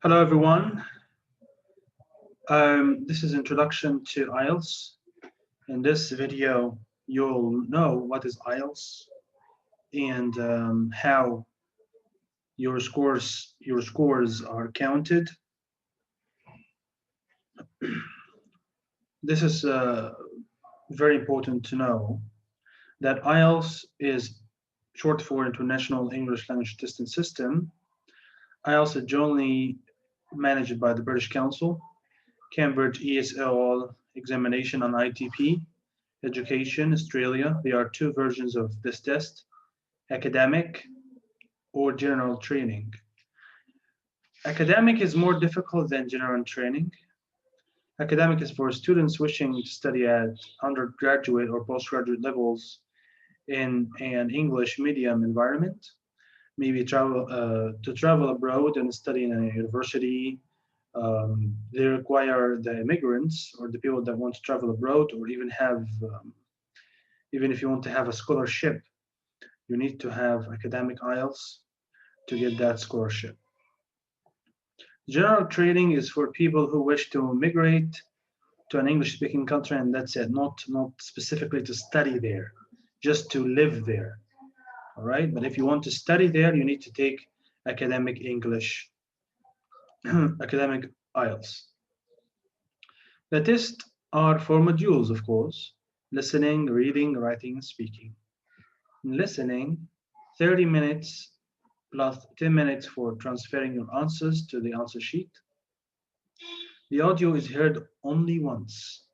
Hello, everyone. This is Introduction to IELTS. In this video, you'll know what is IELTS and how your scores are counted. This is very important to know that IELTS is short for International English Language Testing System. IELTS is jointly managed by the British Council, Cambridge ESOL examination on ITP, Education, Australia. There are two versions of this test, academic or general training. Academic is more difficult than general training. Academic is for students wishing to study at undergraduate or postgraduate levels in an English medium environment, maybe to travel abroad and study in a university. They require the immigrants or the people that want to travel abroad, or even have, even if you want to have a scholarship, you need to have academic IELTS to get that scholarship. General training is for people who wish to migrate to an English-speaking country, and that's it, not specifically to study there, just to live there. All right, but if you want to study there, you need to take academic English, academic IELTS. The tests are for modules, of course: listening, reading, writing, and speaking. In listening, 30 minutes plus 10 minutes for transferring your answers to the answer sheet. The audio is heard only once.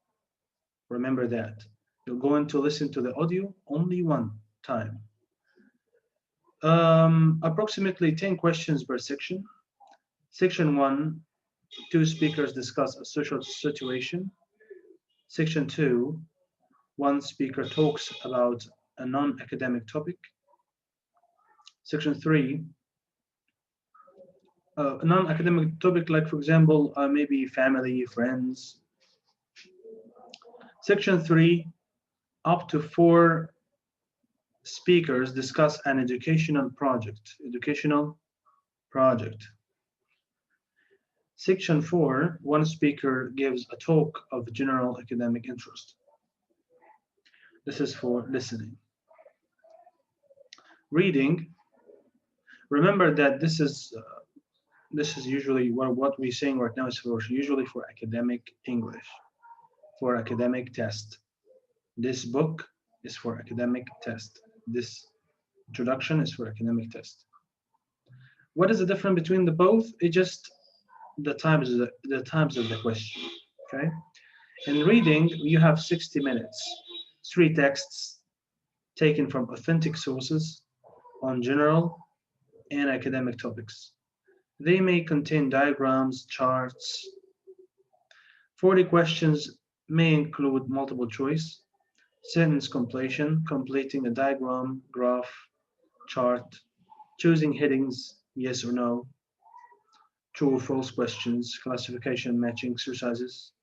Remember that. You're going to listen to the audio only one time. Approximately 10 questions per section. Section 1, 2 speakers discuss a social situation. Section 2, 1 speaker talks about a non-academic topic. Section 3, a non-academic topic, like, for example, maybe family, friends. Section 3, up to 4 speakers discuss an educational project. Section 4, 1 speaker gives a talk of general academic interest. This is for listening. Reading, remember that this is usually what we're saying right now is usually for academic English, for academic test. This book is for academic test. This introduction is for academic test. What is the difference between the both? It's just the times of the question. Okay. In reading, you have 60 minutes, 3 texts taken from authentic sources on general and academic topics. They may contain diagrams, charts. 40 questions may include multiple choice, sentence completion, completing a diagram, graph, chart, choosing headings, yes or no, true or false questions, classification, matching exercises.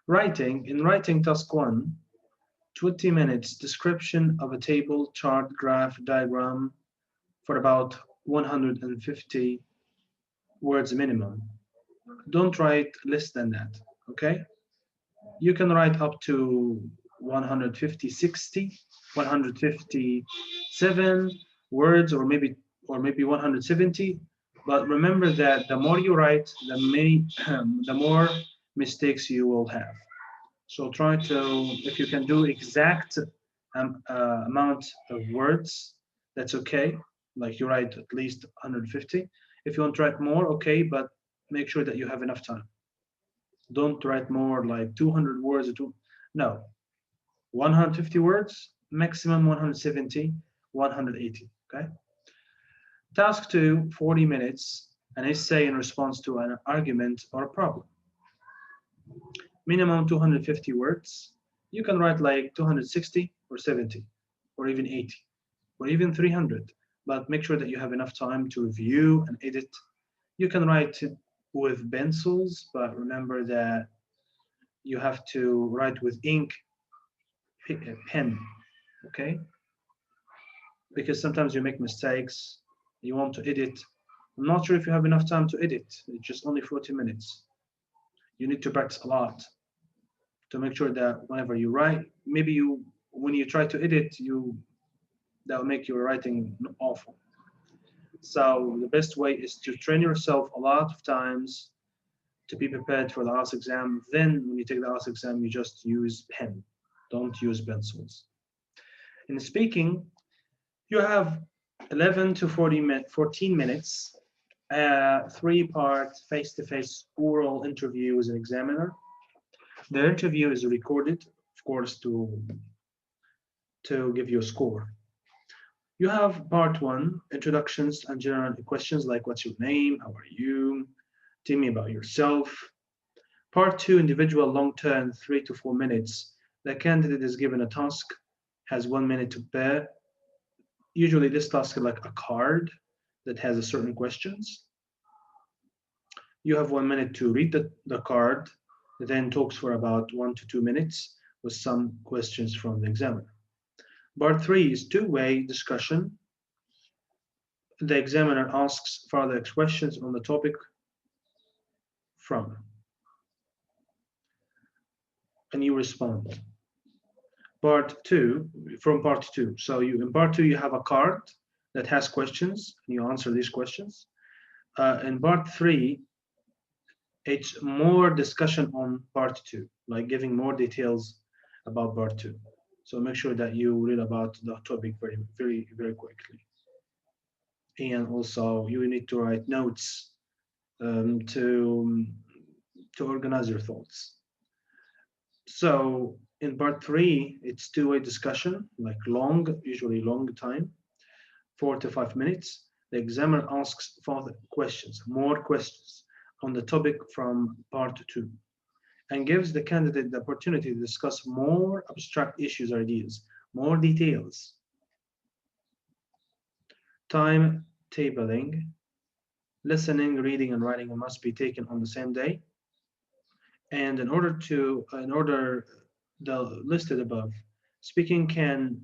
Writing, in writing task 1, 20 minutes, description of a table, chart, graph, diagram for about 150 words minimum. Don't write less than that, okay? You can write up to 150, 60, 157 words, or maybe 170. But remember that the more you write, the more mistakes you will have. So try to, if you can do exact amount of words, that's okay. Like, you write at least 150. If you want to write more, okay, but make sure that you have enough time. Don't write more, like 200 words. No, 150 words, maximum 170, 180, okay? Task 2, 40 minutes, an essay in response to an argument or a problem. Minimum 250 words. You can write like 260 or 70 or even 80 or even 300, but make sure that you have enough time to review and edit. You can write it with pencils, but remember that you have to write with ink, pen, okay? Because sometimes you make mistakes, you want to edit, I'm not sure if you have enough time to edit. It's just only 40 minutes. You need to practice a lot to make sure that whenever you write, maybe when you try to edit, that will make your writing awful. So the best way is to train yourself a lot of times to be prepared for the IELTS exam. Then when you take the IELTS exam, you just use pen. Don't use pencils. In speaking, you have 11 to 14 minutes, three-part face-to-face oral interview with an examiner. The interview is recorded, of course, to give you a score. You have part one, introductions and general questions like what's your name, how are you, tell me about yourself. Part two, individual long-term, 3 to 4 minutes. The candidate is given a task, has 1 minute to prepare. Usually this task is like a card that has a certain questions. You have 1 minute to read the card, then talks for about 1 to 2 minutes with some questions from the examiner. Part three is two-way discussion. The examiner asks further questions on the topic from, and you respond. Part two, from part two. So in part two, you have a card that has questions, and you answer these questions. In part three, it's more discussion on part two, like giving more details about part two. So make sure that you read about the topic very, very, very quickly. And also you need to write notes to organize your thoughts. So in part three, it's two-way discussion, like long, usually long time, 4 to 5 minutes. The examiner asks further questions, more questions on the topic from part two, and gives the candidate the opportunity to discuss more abstract issues or ideas, more details. Time tabling, listening, reading, and writing must be taken on the same day. And in order the listed above, speaking can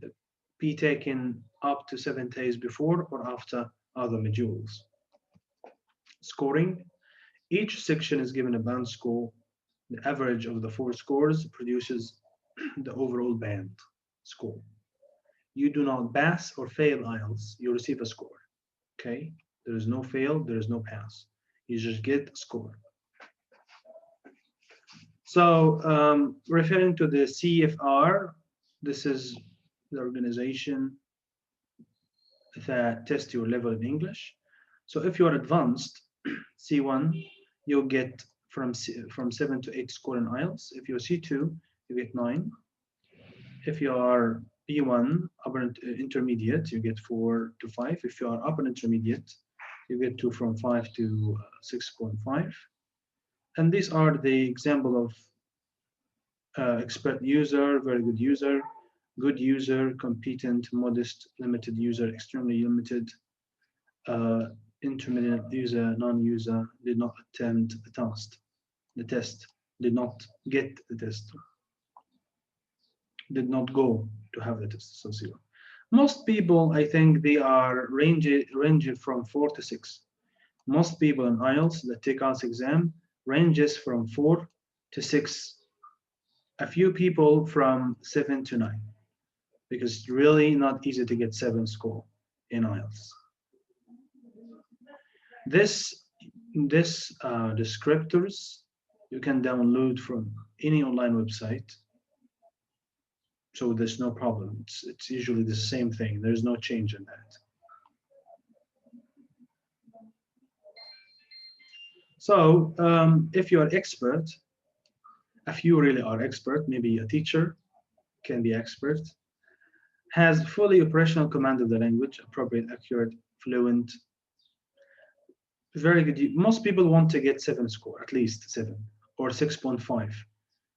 be taken up to 7 days before or after other modules. Scoring, each section is given a band score. The average of the 4 scores produces the overall band score. You do not pass or fail IELTS, you receive a score. Okay, there is no fail, there is no pass. You just get a score. So referring to the CFR, this is the organization that tests your level in English. So if you are advanced, C1, you'll get from 7 to 8 score in IELTS. If you're C2, you get 9. If you are B1, upper intermediate, you get 4 to 5. If you are upper intermediate, you get from 5 to 6.5. And these are the example of expert user, very good user, competent, modest, limited user, extremely limited, intermediate user, non-user, did not attempt the test, did not get the test, did not go to have the test, so 0. Most people, I think they are ranging from 4 to 6. Most people in IELTS that take IELTS exam ranges from 4 to 6. A few people from 7 to 9, because it's really not easy to get 7 score in IELTS. This descriptors you can download from any online website, so there's no problem. It's usually the same thing. There's no change in that. So if you are expert, if you really are expert, maybe a teacher can be expert, has fully operational command of the language, appropriate, accurate, fluent, very good. Most people want to get 7 score, at least 7 or 6.5.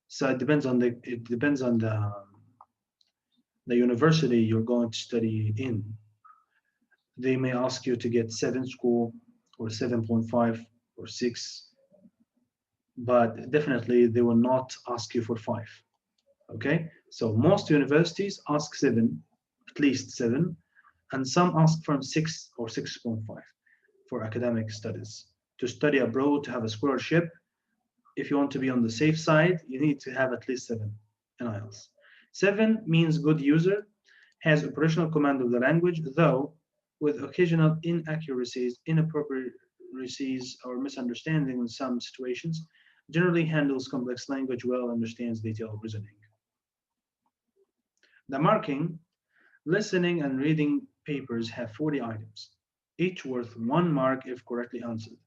So it depends on the university you're going to study in. They may ask you to get 7 score or 7.5 or 6, but definitely they will not ask you for 5. Okay, so most universities ask 7, at least 7, and some ask from 6 or 6.5. for academic studies. To study abroad, to have a scholarship, if you want to be on the safe side, you need to have at least 7 in IELTS. 7 means good user, has operational command of the language, though with occasional inaccuracies, inappropriacies, or misunderstanding in some situations, generally handles complex language well, understands detailed reasoning. The marking, listening and reading papers have 40 items, each worth 1 mark if correctly answered.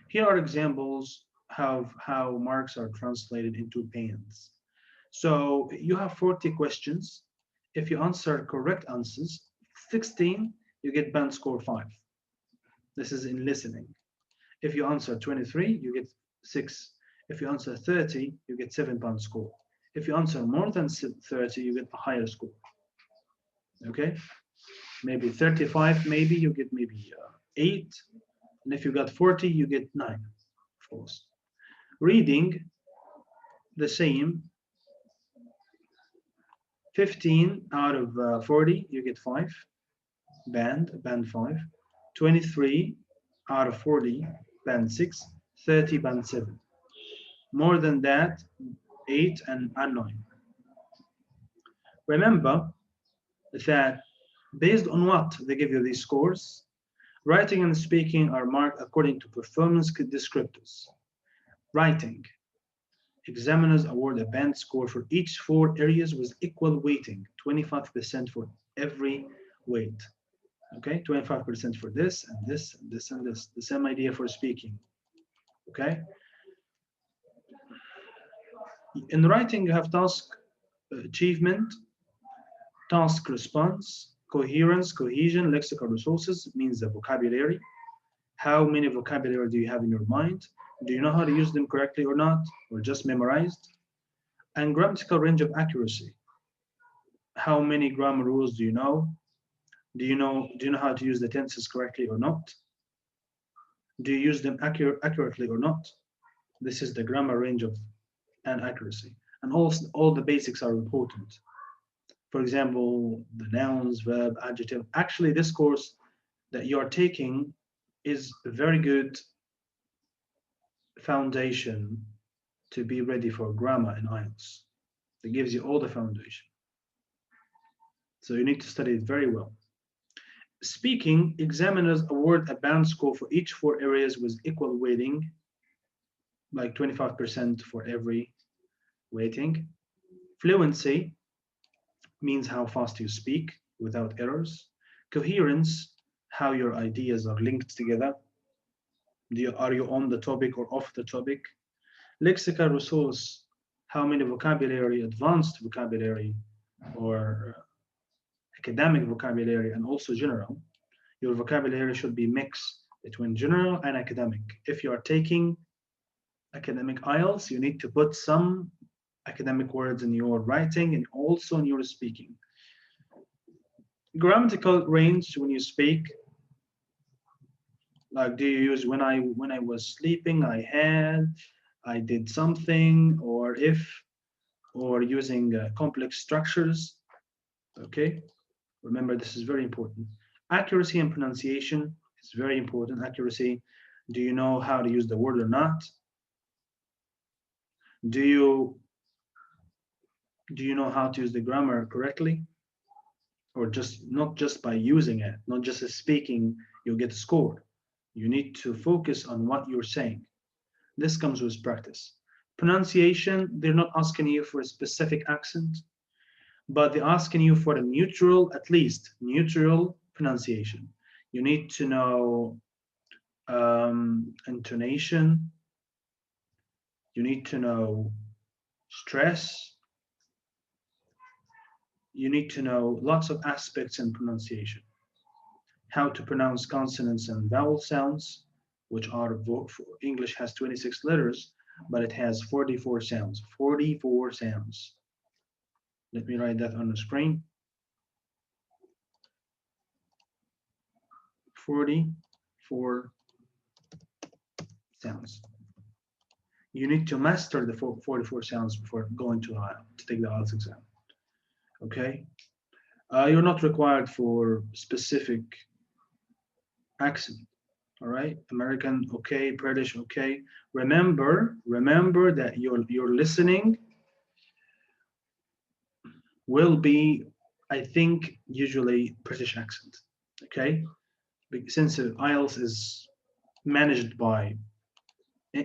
Here are examples of how marks are translated into bands. So you have 40 questions. If you answer correct answers, 16, you get band score 5. This is in listening. If you answer 23, you get 6. If you answer 30, you get 7 band score. If you answer more than 30, you get a higher score. Okay? Maybe 35, maybe you get maybe 8. And if you got 40, you get 9, of course. Reading, the same. 15 out of 40, you get 5. Band 5. 23 out of 40, band 6. 30, band 7. More than that, 8 and 9. Remember that based on what they give you these scores, writing and speaking are marked according to performance descriptors. Writing, examiners award a band score for each 4 areas with equal weighting, 25% for every weight. Okay, 25% for this and this and this and this. The same idea for speaking. Okay. In writing, you have task achievement, task response, coherence, cohesion, lexical resources means the vocabulary. How many vocabulary do you have in your mind? Do you know how to use them correctly or not, or just memorized? And grammatical range of accuracy. How many grammar rules do you know? Do you know how to use the tenses correctly or not? Do you use them accurately or not? This is the grammar range of and accuracy. And also all the basics are important. For example, the nouns, verb, adjective. Actually, this course that you are taking is a very good foundation to be ready for grammar in IELTS. It gives you all the foundation. So you need to study it very well. Speaking, examiners award a band score for each 4 areas with equal weighting, like 25% for every weighting. Fluency means how fast you speak without errors. Coherence, how your ideas are linked together. Are you on the topic or off the topic? Lexical resource, how many vocabulary, advanced vocabulary, or academic vocabulary, and also general. Your vocabulary should be mixed between general and academic. If you are taking academic IELTS, you need to put some academic words in your writing and also in your speaking. Grammatical range when you speak, like do you use when I was sleeping, I did something, or if, or using complex structures. Okay, remember this is very important. Accuracy and pronunciation is very important. Accuracy, do you know how to use the word or not? Do you know how to use the grammar correctly? Or just not just by using it, not just as speaking, you'll get a score. You need to focus on what you're saying. This comes with practice. Pronunciation, they're not asking you for a specific accent, but they're asking you for a neutral, at least neutral pronunciation. You need to know intonation. You need to know stress. You need to know lots of aspects in pronunciation. How to pronounce consonants and vowel sounds, which are, English has 26 letters, but it has 44 sounds. 44 sounds. Let me write that on the screen. 44 sounds. You need to master the 44 sounds before going to take the IELTS exam. Okay? You're not required for specific accent. All right, American, okay, British, okay. Remember that your listening will be, I think, usually British accent. Okay, since IELTS is managed by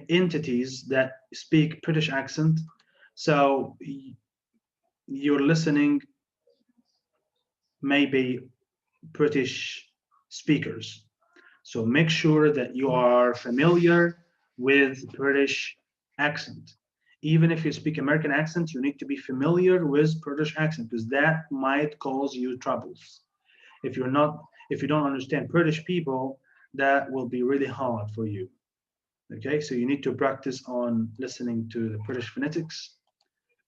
entities that speak British accent, so your listening may be British speakers. So make sure that you are familiar with British accent. Even if you speak American accent, you need to be familiar with British accent because that might cause you troubles. If you're not, if you don't understand British people, that will be really hard for you. Okay, so you need to practice on listening to the British phonetics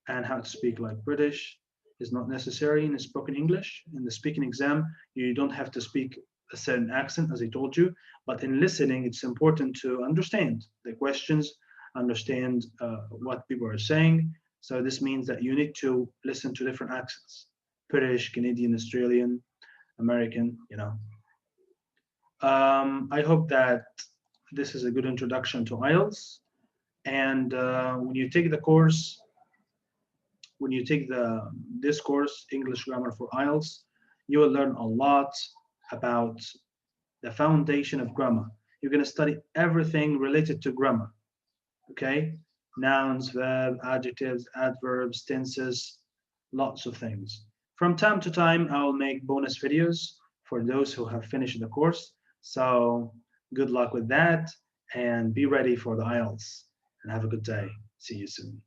and how to speak like British is not necessary in spoken English. In the speaking exam, you don't have to speak a certain accent, as I told you, but in listening, it's important to understand the questions, understand what people are saying. So this means that you need to listen to different accents: British, Canadian, Australian, American, you know. I hope that this is a good introduction to IELTS. And when you take the course, when you take this course, English Grammar for IELTS, you will learn a lot about the foundation of grammar. You're going to study everything related to grammar, okay? Nouns, verbs, adjectives, adverbs, tenses, lots of things. From time to time, I'll make bonus videos for those who have finished the course. So good luck with that and be ready for the IELTS and have a good day. See you soon.